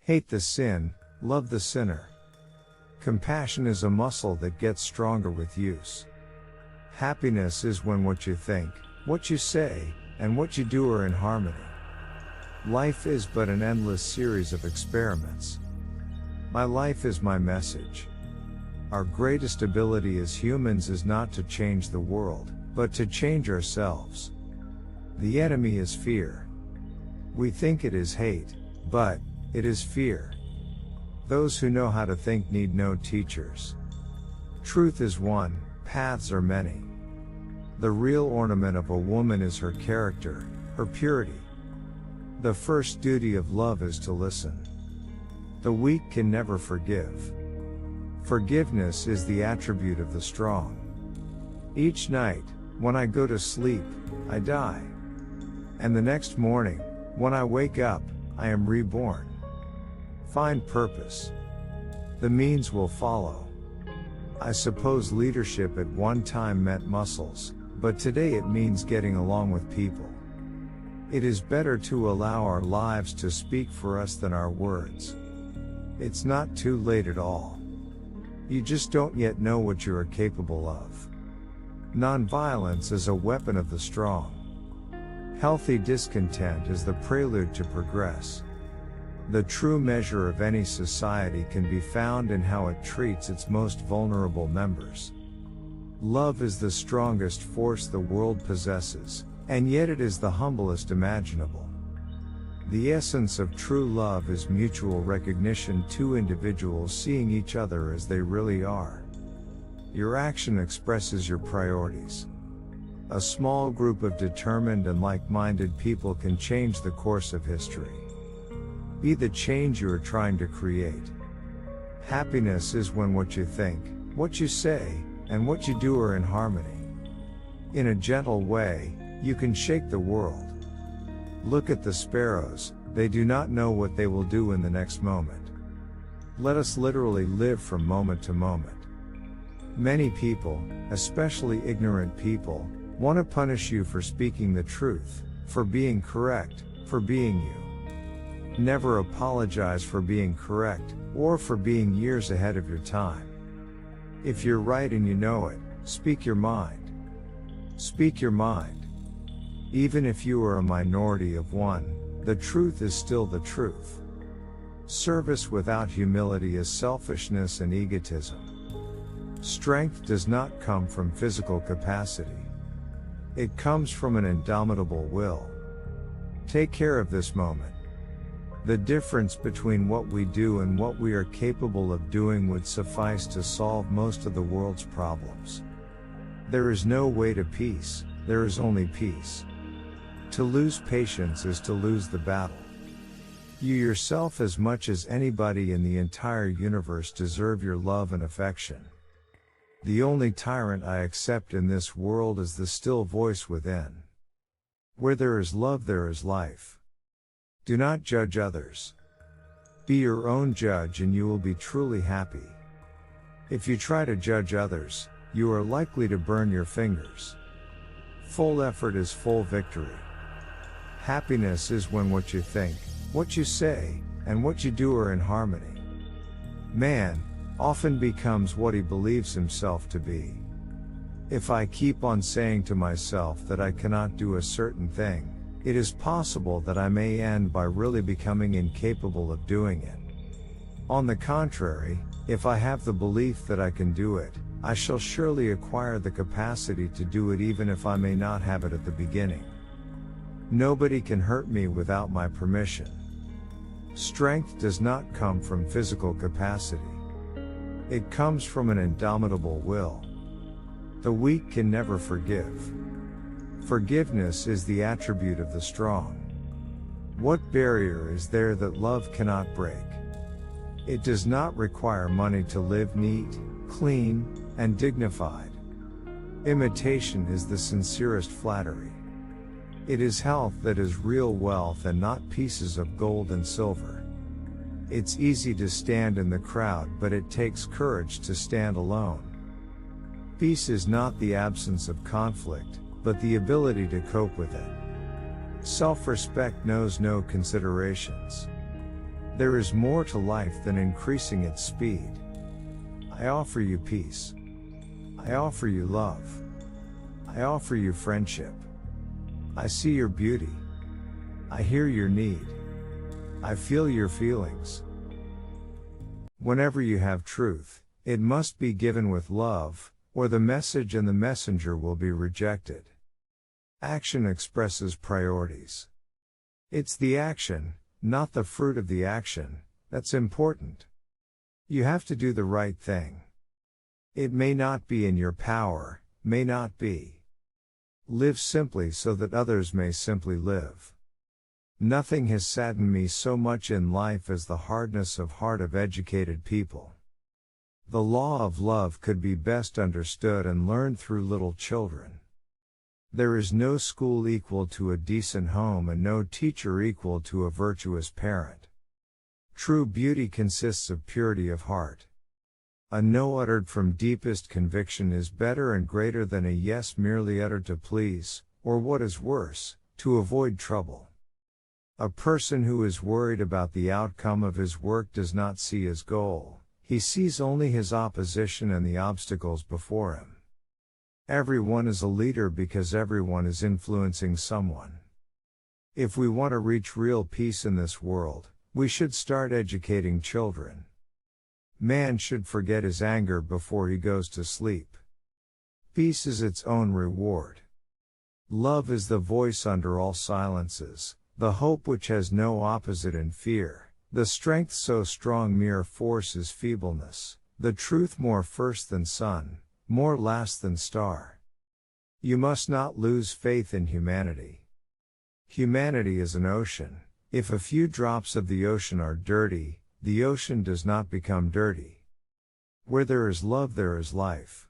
Hate the sin, love the sinner. Compassion is a muscle that gets stronger with use. Happiness is when what you think, what you say, and what you do are in harmony. Life is but an endless series of experiments. My life is my message. Our greatest ability as humans is not to change the world, but to change ourselves. The enemy is fear. We think it is hate, but it is fear. Those who know how to think need no teachers. Truth is one, paths are many. The real ornament of a woman is her character, her purity. The first duty of love is to listen. The weak can never forgive. Forgiveness is the attribute of the strong. Each night, when I go to sleep, I die. And the next morning, when I wake up, I am reborn. Find purpose. The means will follow. I suppose leadership at one time meant muscles, but today it means getting along with people. It is better to allow our lives to speak for us than our words. It's not too late at all. You just don't yet know what you are capable of. Nonviolence is a weapon of the strong. Healthy discontent is the prelude to progress. The true measure of any society can be found in how it treats its most vulnerable members. Love is the strongest force the world possesses, and yet it is the humblest imaginable. The essence of true love is mutual recognition, two individuals seeing each other as they really are. Your action expresses your priorities. A small group of determined and like-minded people can change the course of history. Be the change you are trying to create. Happiness is when what you think, what you say, and what you do are in harmony. In a gentle way, you can shake the world. Look at the sparrows, they do not know what they will do in the next moment. Let us literally live from moment to moment. Many people, especially ignorant people, want to punish you for speaking the truth, for being correct, for being you. Never apologize for being correct, or for being years ahead of your time. If you're right and you know it, speak your mind. Speak your mind. Even if you are a minority of one, the truth is still the truth. Service without humility is selfishness and egotism. Strength does not come from physical capacity. It comes from an indomitable will. Take care of this moment. The difference between what we do and what we are capable of doing would suffice to solve most of the world's problems. There is no way to peace, there is only peace. To lose patience is to lose the battle. You yourself, as much as anybody in the entire universe, deserve your love and affection. The only tyrant I accept in this world is the still voice within. Where there is love, there is life. Do not judge others. Be your own judge and you will be truly happy. If you try to judge others, you are likely to burn your fingers. Full effort is full victory. Happiness is when what you think, what you say, and what you do are in harmony. Man often becomes what he believes himself to be. If I keep on saying to myself that I cannot do a certain thing, it is possible that I may end by really becoming incapable of doing it. On the contrary, if I have the belief that I can do it, I shall surely acquire the capacity to do it even if I may not have it at the beginning. Nobody can hurt me without my permission. Strength does not come from physical capacity. It comes from an indomitable will. The weak can never forgive. Forgiveness is the attribute of the strong. What barrier is there that love cannot break? It does not require money to live neat, clean, and dignified. Imitation is the sincerest flattery. It is health that is real wealth and not pieces of gold and silver. It's easy to stand in the crowd, but it takes courage to stand alone. Peace is not the absence of conflict, but the ability to cope with it. Self-respect knows no considerations. There is more to life than increasing its speed. I offer you peace. I offer you love. I offer you friendship. I see your beauty. I hear your need. I feel your feelings. Whenever you have truth, it must be given with love, or the message and the messenger will be rejected. Action expresses priorities. It's the action, not the fruit of the action, that's important. You have to do the right thing. It may not be in your power, may not be. Live simply so that others may simply live. Nothing has saddened me so much in life as the hardness of heart of educated people. The law of love could be best understood and learned through little children. There is no school equal to a decent home and no teacher equal to a virtuous parent. True beauty consists of purity of heart. A no uttered from deepest conviction is better and greater than a yes merely uttered to please, or what is worse, to avoid trouble. A person who is worried about the outcome of his work does not see his goal, he sees only his opposition and the obstacles before him. Everyone is a leader because everyone is influencing someone. If we want to reach real peace in this world, we should start educating children. Man should forget his anger before he goes to sleep. Peace is its own reward. Love is the voice under all silences, the hope which has no opposite in fear, the strength so strong mere force is feebleness, the truth more first than sun, more last than star. You must not lose faith in humanity. Humanity is an ocean. If a few drops of the ocean are dirty, the ocean does not become dirty. Where there is love there is life.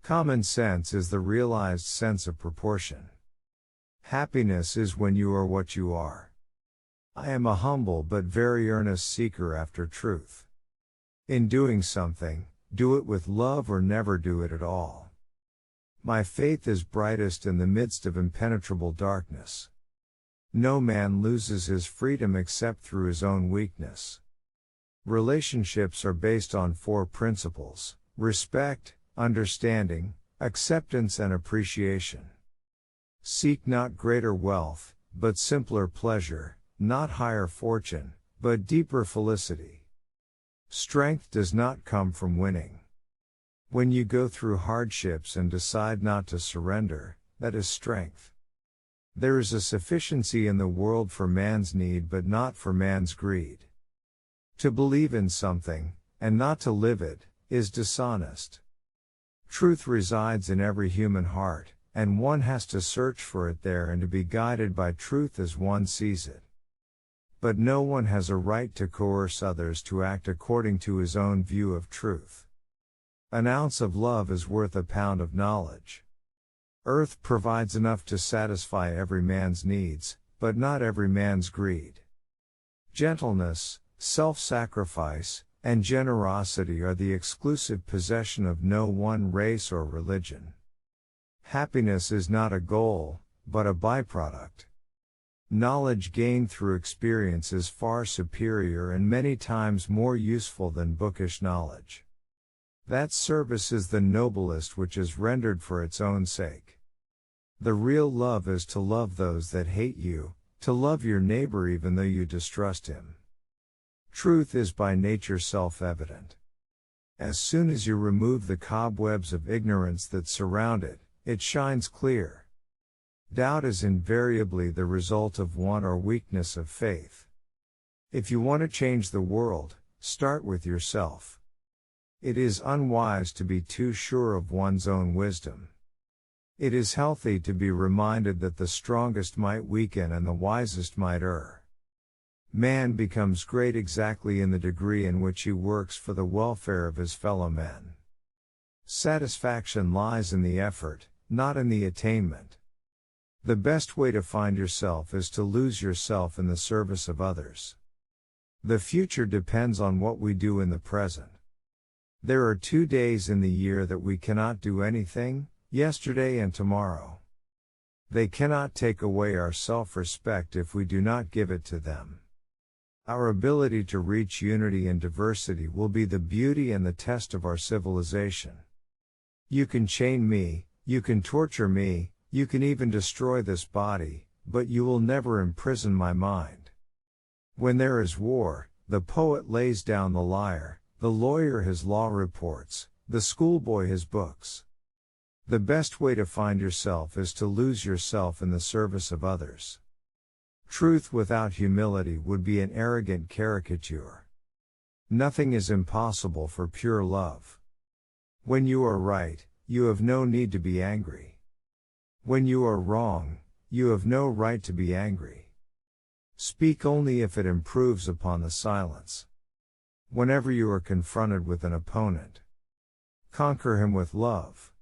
Common sense is the realized sense of proportion. Happiness is when you are what you are. I am a humble but very earnest seeker after truth. In doing something, do it with love or never do it at all. My faith is brightest in the midst of impenetrable darkness. No man loses his freedom except through his own weakness. Relationships are based on 4 principles: respect, understanding, acceptance and appreciation. Seek not greater wealth, but simpler pleasure, not higher fortune, but deeper felicity. Strength does not come from winning. When you go through hardships and decide not to surrender, that is strength. There is a sufficiency in the world for man's need but not for man's greed. To believe in something, and not to live it, is dishonest. Truth resides in every human heart, and one has to search for it there and to be guided by truth as one sees it. But no one has a right to coerce others to act according to his own view of truth. An ounce of love is worth a pound of knowledge. Earth provides enough to satisfy every man's needs, but not every man's greed. Gentleness, self-sacrifice, and generosity are the exclusive possession of no one race or religion. Happiness is not a goal, but a byproduct. Knowledge gained through experience is far superior and many times more useful than bookish knowledge. That service is the noblest which is rendered for its own sake. The real love is to love those that hate you, to love your neighbor even though you distrust him. Truth is by nature self-evident. As soon as you remove the cobwebs of ignorance that surround it, it shines clear. Doubt is invariably the result of want or weakness of faith. If you want to change the world, start with yourself. It is unwise to be too sure of one's own wisdom. It is healthy to be reminded that the strongest might weaken and the wisest might err. Man becomes great exactly in the degree in which he works for the welfare of his fellow men. Satisfaction lies in the effort, not in the attainment. The best way to find yourself is to lose yourself in the service of others. The future depends on what we do in the present. There are 2 days in the year that we cannot do anything, yesterday and tomorrow. They cannot take away our self-respect if we do not give it to them. Our ability to reach unity and diversity will be the beauty and the test of our civilization. You can chain me, you can torture me, you can even destroy this body, but you will never imprison my mind. When there is war, the poet lays down the lyre, the lawyer his law reports, the schoolboy his books. The best way to find yourself is to lose yourself in the service of others. Truth without humility would be an arrogant caricature. Nothing is impossible for pure love. When you are right, you have no need to be angry. When you are wrong, you have no right to be angry. Speak only if it improves upon the silence. Whenever you are confronted with an opponent, conquer him with love.